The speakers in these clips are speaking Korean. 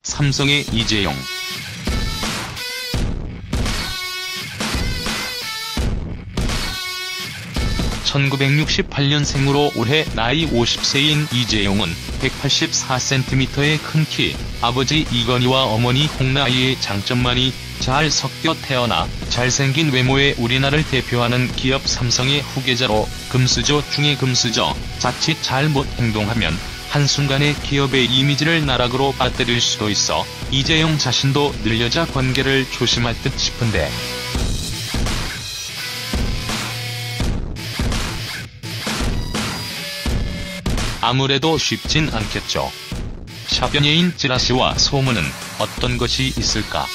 삼성의 이재용. (1968년생으로) 올해 나이 50세인 이재용은 184cm의 큰 키, 아버지 이건희와 어머니 홍나희의 장점만이 잘 섞여 태어나 잘생긴 외모에 우리나라를 대표하는 기업 삼성의 후계자로 금수저 중의 금수저, 자칫 잘못 행동하면 한순간에 기업의 이미지를 나락으로 빠뜨릴 수도 있어 이재용 자신도 늘 여자 관계를 조심할 듯 싶은데. 아무래도 쉽진 않겠죠. 샵 연예인 찌라시와 소문은 어떤 것이 있을까?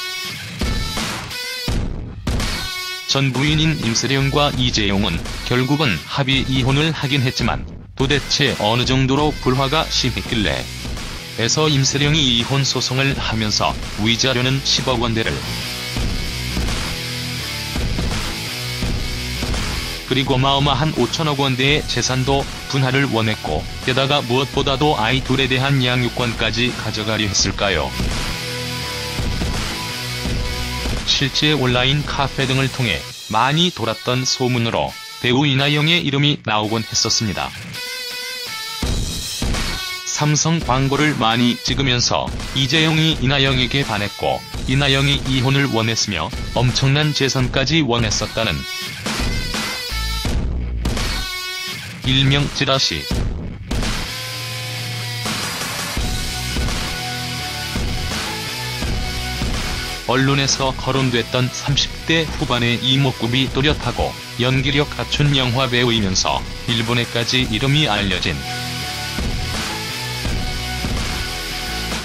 전 부인인 임세령과 이재용은 결국은 합의 이혼을 하긴 했지만 도대체 어느 정도로 불화가 심했길래 에서 임세령이 이혼 소송을 하면서 위자료는 10억 원대를, 그리고 어마어마한 5천억 원대의 재산도 분할을 원했고, 게다가 무엇보다도 아이 둘에 대한 양육권까지 가져가려 했을까요? 실제 온라인 카페 등을 통해 많이 돌았던 소문으로 배우 이나영의 이름이 나오곤 했었습니다. 삼성 광고를 많이 찍으면서 이재용이 이나영에게 반했고 이나영이 이혼을 원했으며 엄청난 재산까지 원했었다는 일명 찌라시. 언론에서 거론됐던 30대 후반의 이목구비 또렷하고 연기력 갖춘 영화배우이면서 일본에까지 이름이 알려진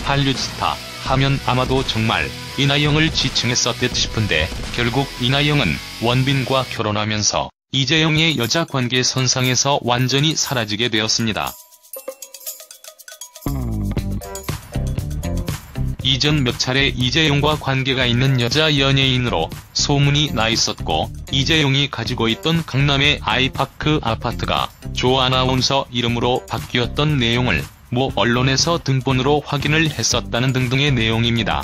한류 스타 하면 아마도 정말 이나영을 지칭했었듯 싶은데, 결국 이나영은 원빈과 결혼하면서 이재용의 여자 관계 선상에서 완전히 사라지게 되었습니다. 이전 몇 차례 이재용과 관계가 있는 여자 연예인으로 소문이 나 있었고, 이재용이 가지고 있던 강남의 아이파크 아파트가 조 아나운서 이름으로 바뀌었던 내용을 모 언론에서 등본으로 확인을 했었다는 등등의 내용입니다.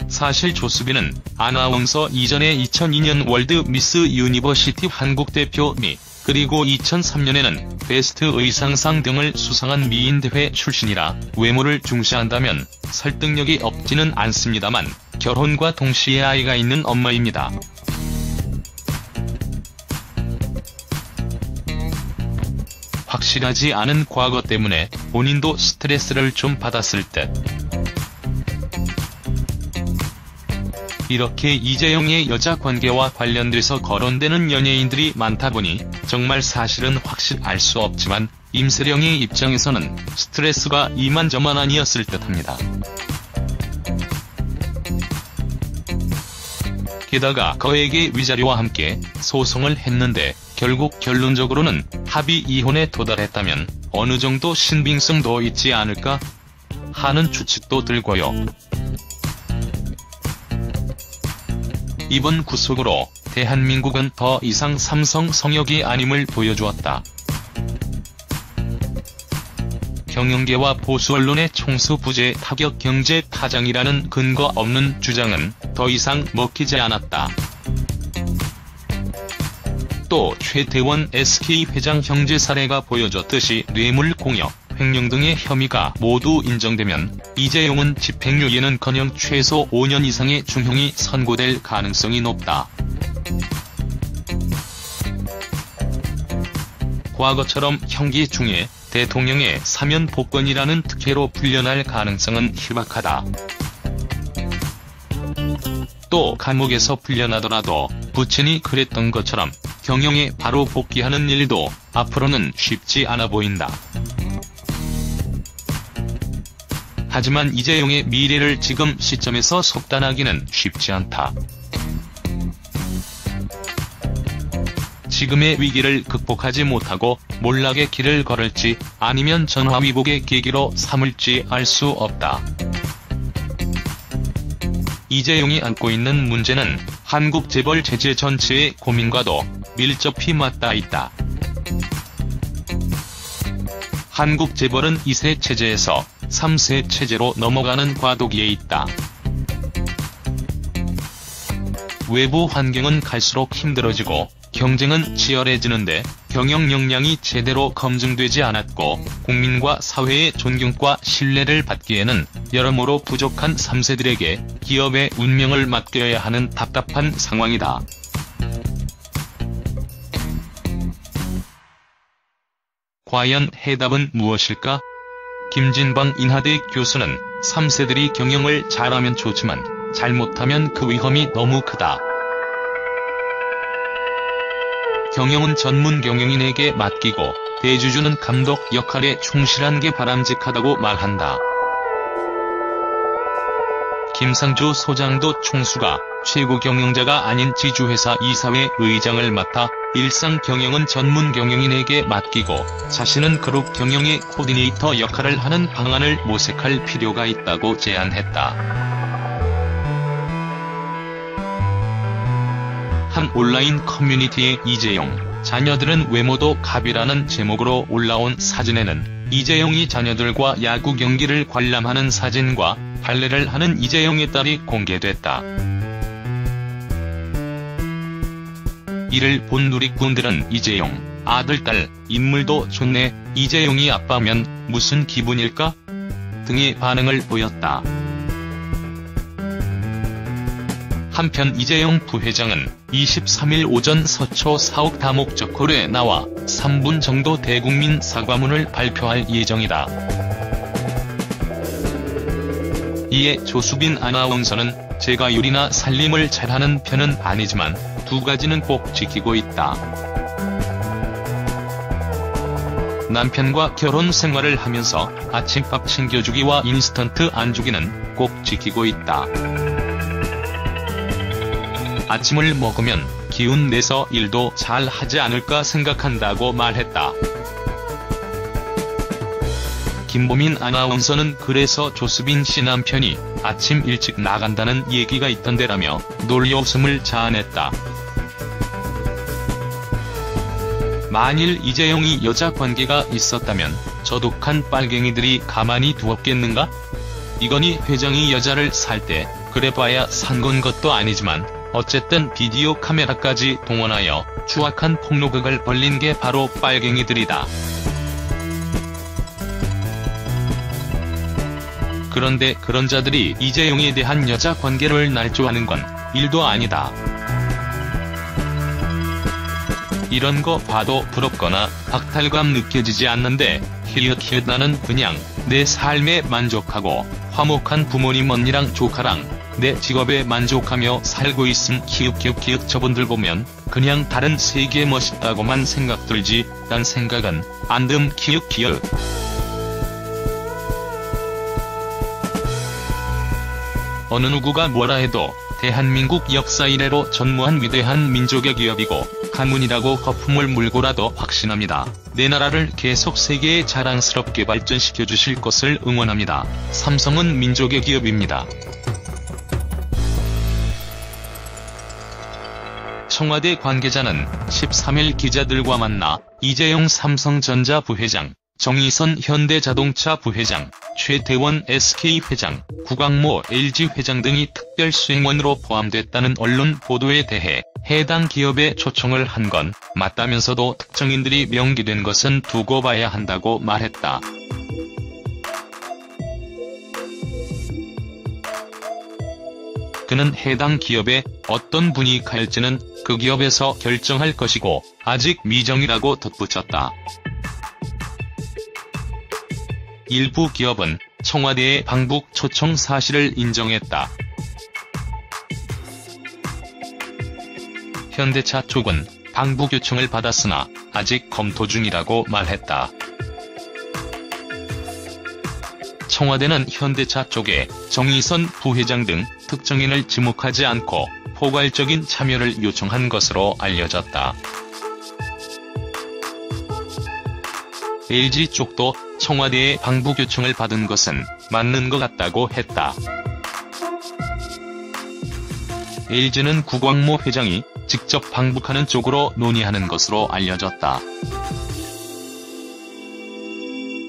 사실 조수빈은 아나운서 이전에 2002년 월드 미스 유니버시티 한국 대표 미, 그리고 2003년에는 베스트 의상상 등을 수상한 미인대회 출신이라 외모를 중시한다면 설득력이 없지는 않습니다만 결혼과 동시에 아이가 있는 엄마입니다. 확실하지 않은 과거 때문에 본인도 스트레스를 좀 받았을 듯. 이렇게 이재용의 여자 관계와 관련돼서 거론되는 연예인들이 많다 보니 정말 사실은 확실 알 수 없지만 임세령의 입장에서는 스트레스가 이만저만 아니었을 듯합니다. 게다가 거액의 위자료와 함께 소송을 했는데 결국 결론적으로는 합의 이혼에 도달했다면 어느 정도 신빙성도 있지 않을까 하는 추측도 들고요. 이번 구속으로 대한민국은 더 이상 삼성 성역이 아님을 보여주었다. 경영계와 보수 언론의 총수부재 타격 경제 파장이라는 근거 없는 주장은 더 이상 먹히지 않았다. 또 최태원 SK 회장 형제 사례가 보여줬듯이 뇌물 공여, 횡령 등의 혐의가 모두 인정되면 이재용은 집행유예는커녕 최소 5년 이상의 중형이 선고될 가능성이 높다. 과거처럼 형기 중에 대통령의 사면 복권이라는 특혜로 풀려날 가능성은 희박하다. 또 감옥에서 풀려나더라도 부친이 그랬던 것처럼 경영에 바로 복귀하는 일도 앞으로는 쉽지 않아 보인다. 하지만 이재용의 미래를 지금 시점에서 속단하기는 쉽지 않다. 지금의 위기를 극복하지 못하고 몰락의 길을 걸을지 아니면 전화위복의 계기로 삼을지 알 수 없다. 이재용이 안고 있는 문제는 한국 재벌 제재 전체의 고민과도 밀접히 맞닿아 있다. 한국 재벌은 2세 체제에서 3세 체제로 넘어가는 과도기에 있다. 외부 환경은 갈수록 힘들어지고 경쟁은 치열해지는데 경영 역량이 제대로 검증되지 않았고 국민과 사회의 존경과 신뢰를 받기에는 여러모로 부족한 3세들에게 기업의 운명을 맡겨야 하는 답답한 상황이다. 과연 해답은 무엇일까? 김진방 인하대 교수는 3세들이 경영을 잘하면 좋지만 잘못하면 그 위험이 너무 크다. 경영은 전문 경영인에게 맡기고 대주주는 감독 역할에 충실한 게 바람직하다고 말한다. 김상조 소장도 총수가 최고 경영자가 아닌 지주회사 이사회 의장을 맡아 일상 경영은 전문 경영인에게 맡기고 자신은 그룹 경영의 코디네이터 역할을 하는 방안을 모색할 필요가 있다고 제안했다. 한 온라인 커뮤니티의 이재용, 자녀들은 외모도 갑이라는 제목으로 올라온 사진에는 이재용이 자녀들과 야구 경기를 관람하는 사진과 발레를 하는 이재용의 딸이 공개됐다. 이를 본 누리꾼들은 이재용, 아들, 딸, 인물도 좋네, 이재용이 아빠면 무슨 기분일까? 등의 반응을 보였다. 한편 이재용 부회장은 23일 오전 서초 사옥 다목적홀에 나와 3분 정도 대국민 사과문을 발표할 예정이다. 이에 조수빈 아나운서는 제가 요리나 살림을 잘하는 편은 아니지만 두 가지는 꼭 지키고 있다. 남편과 결혼 생활을 하면서 아침밥 챙겨주기와 인스턴트 안 주기는 꼭 지키고 있다. 아침을 먹으면 기운 내서 일도 잘 하지 않을까 생각한다고 말했다. 김보민 아나운서는 그래서 조수빈 씨 남편이 아침 일찍 나간다는 얘기가 있던데라며 놀려웃음을 자아냈다. 만일 이재용이 여자 관계가 있었다면 저 독한 빨갱이들이 가만히 두었겠는가? 이건희 회장이 여자를 살 때 그래봐야 산 건 것도 아니지만 어쨌든 비디오 카메라까지 동원하여 추악한 폭로극을 벌린 게 바로 빨갱이들이다. 그런데 그런 자들이 이재용에 대한 여자 관계를 날조하는 건 일도 아니다. 이런 거 봐도 부럽거나 박탈감 느껴지지 않는데 히읗 나는 그냥 내 삶에 만족하고 화목한 부모님 언니랑 조카랑 내 직업에 만족하며 살고 있음 키읔 저분들 보면 그냥 다른 세계 멋있다고만 생각 들지 딴 생각은 안 듬 키읔. 어느 누구가 뭐라 해도 대한민국 역사 이래로 전무한 위대한 민족의 기업이고 가문이라고 거품을 물고라도 확신합니다. 내 나라를 계속 세계에 자랑스럽게 발전시켜 주실 것을 응원합니다. 삼성은 민족의 기업입니다. 청와대 관계자는 13일 기자들과 만나 이재용 삼성전자 부회장, 정의선 현대자동차 부회장, 최태원 SK회장, 구광모 LG회장 등이 특별수행원으로 포함됐다는 언론 보도에 대해 해당 기업에 초청을 한 건 맞다면서도 특정인들이 명기된 것은 두고 봐야 한다고 말했다. 그는 해당 기업에 어떤 분이 갈지는 그 기업에서 결정할 것이고 아직 미정이라고 덧붙였다. 일부 기업은 청와대의 방북 초청 사실을 인정했다. 현대차 쪽은 방북 요청을 받았으나 아직 검토 중이라고 말했다. 청와대는 현대차 쪽에 정의선 부회장 등 특정인을 지목하지 않고 포괄적인 참여를 요청한 것으로 알려졌다. LG 쪽도 청와대의 방북 요청을 받은 것은 맞는 것 같다고 했다. LG는 구광모 회장이 직접 방북하는 쪽으로 논의하는 것으로 알려졌다.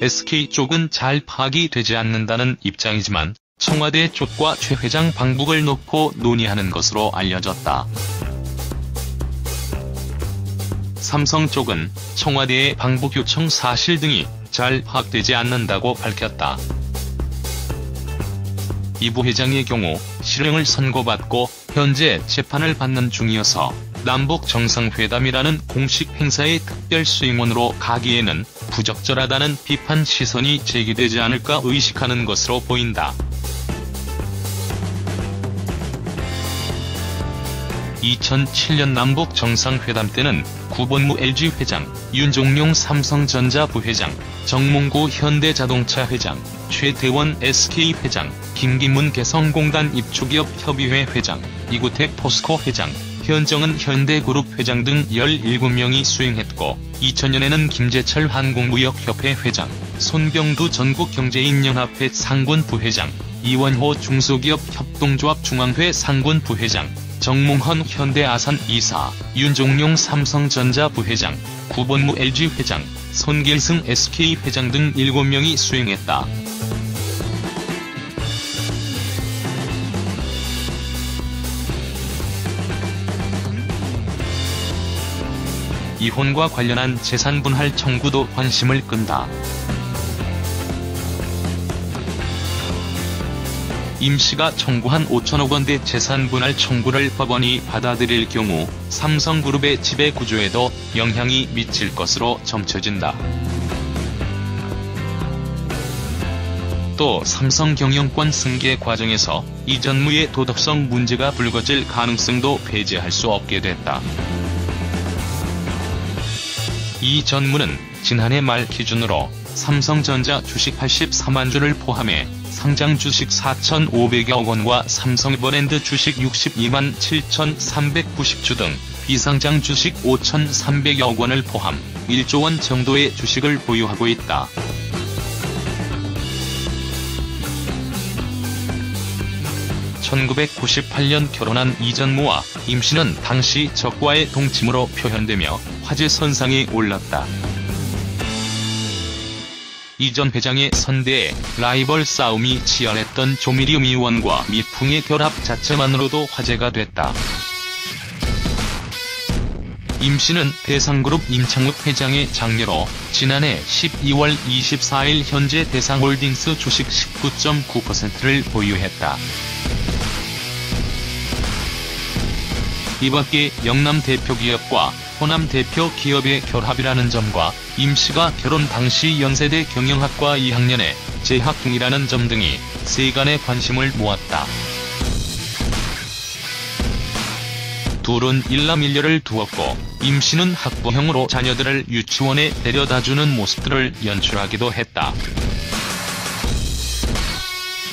SK 쪽은 잘 파악이 되지 않는다는 입장이지만 청와대 쪽과 최 회장 방북을 놓고 논의하는 것으로 알려졌다. 삼성 쪽은 청와대의 방북 요청 사실 등이 잘 파악되지 않는다고 밝혔다. 이 부회장의 경우 실형을 선고받고 현재 재판을 받는 중이어서 남북 정상회담이라는 공식 행사의 특별 수행원으로 가기에는 부적절하다는 비판 시선이 제기되지 않을까 의식하는 것으로 보인다. 2007년 남북 정상회담 때는 구본무 LG 회장, 윤종룡 삼성전자 부회장, 정몽구 현대자동차 회장, 최태원 SK 회장, 김기문 개성공단 입주기업 협의회 회장, 이구택 포스코 회장, 현정은 현대그룹 회장 등 17명이 수행했고 2000년에는 김재철 한국무역협회 회장, 손병두 전국경제인연합회 상군 부회장, 이원호 중소기업 협동조합 중앙회 상군 부회장, 정몽헌 현대아산 이사, 윤종룡 삼성전자 부회장, 구본무 LG 회장, 손길승 SK 회장 등 7명이 수행했다. 이혼과 관련한 재산분할 청구도 관심을 끈다. 임씨가 청구한 5천억 원대 재산분할 청구를 법원이 받아들일 경우 삼성그룹의 지배구조에도 영향이 미칠 것으로 점쳐진다. 또 삼성 경영권 승계 과정에서 이 전무의 도덕성 문제가 불거질 가능성도 배제할 수 없게 됐다. 이 전무는 지난해 말 기준으로 삼성전자 주식 84만 주를 포함해 상장 주식 4,500여 원과 삼성브랜드 주식 62만 7,390주 등 비상장 주식 5,300여 원을 포함 1조 원 정도의 주식을 보유하고 있다. (1998년) 결혼한 이 전무와 임씨는 당시 적과의 동침으로 표현되며 화제선상에 올랐다. 이 전 회장의 선대에 라이벌 싸움이 치열했던 조미림 의원과 미풍의 결합 자체만으로도 화제가 됐다. 임씨는 대상그룹 임창욱 회장의 장녀로 지난해 12월 24일 현재 대상홀딩스 주식 19.9%를 보유했다. 이 밖에 영남 대표 기업과 호남 대표 기업의 결합이라는 점과 임씨가 결혼 당시 연세대 경영학과 2학년에 재학 중이라는 점 등이 세간의 관심을 모았다. 둘은 일남일녀를 두었고 임씨는 학부형으로 자녀들을 유치원에 데려다주는 모습들을 연출하기도 했다.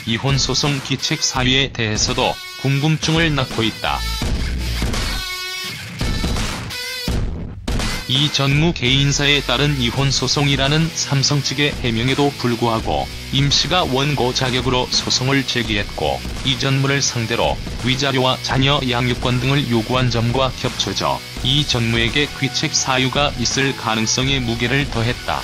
이혼 소송 기책 사유에 대해서도 궁금증을 낳고 있다. 이 전무 개인사에 따른 이혼 소송이라는 삼성 측의 해명에도 불구하고 임씨가 원고 자격으로 소송을 제기했고 이 전무를 상대로 위자료와 자녀 양육권 등을 요구한 점과 겹쳐져 이 전무에게 귀책 사유가 있을 가능성에 무게를 더했다.